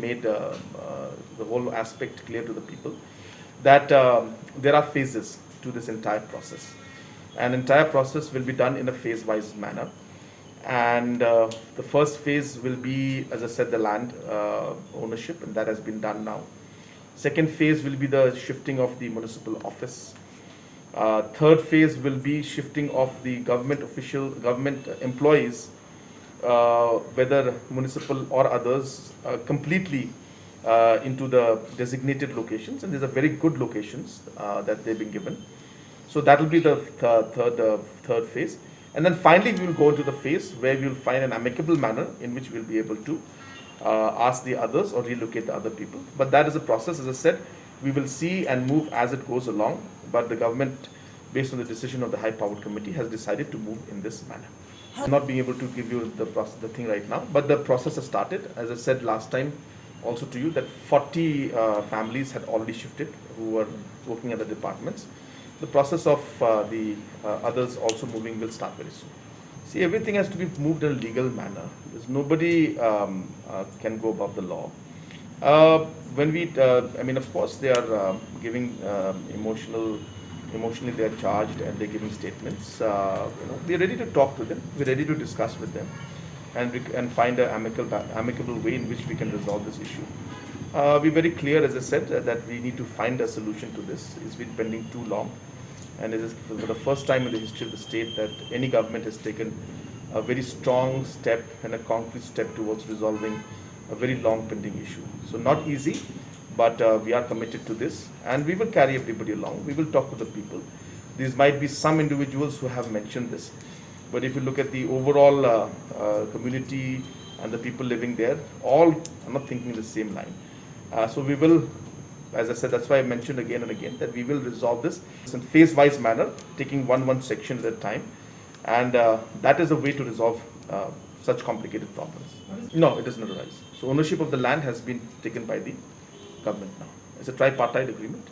made the whole aspect clear to the people that there are phases to this entire process. An entire process will be done in a phase-wise manner. And the first phase will be, as I said, the land ownership, and that has been done now. Second phase will be the shifting of the municipal office. Third phase will be shifting of the government employees, whether municipal or others, completely into the designated locations, and these are very good locations that they've been given. So that will be the third phase. And then finally, we will go into the phase where we will find an amicable manner in which we will be able to ask the others or relocate the other people. But that is a process. As I said, we will see and move as it goes along. But the government, based on the decision of the high-powered committee, has decided to move in this manner. I'm not being able to give you the thing right now, but the process has started. As I said last time also to you, that 40 families had already shifted who were working at the departments. The process of the others also moving will start very soon. See, everything has to be moved in a legal manner. Because nobody can go above the law. When we, I mean, of course, they are giving emotionally they are charged and they're giving statements. We are ready to talk to them. We're ready to discuss with them, and find an amicable way in which we can resolve this issue. We're very clear, as I said, that we need to find a solution to this. It's been pending too long. And it is for the first time in the history of the state that any government has taken a very strong step and a concrete step towards resolving a very long pending issue. So not easy, but we are committed to this, and we will carry everybody along. We will talk to the people. These might be some individuals who have mentioned this, but if you look at the overall community and the people living there, all are not thinking the same line. So we will, as I said, that's why I mentioned again and again that we will resolve this in phase-wise manner, taking one section at a time, and that is the way to resolve such complicated problems. No, it does not arise. So ownership of the land has been taken by the government now. It's a tripartite agreement.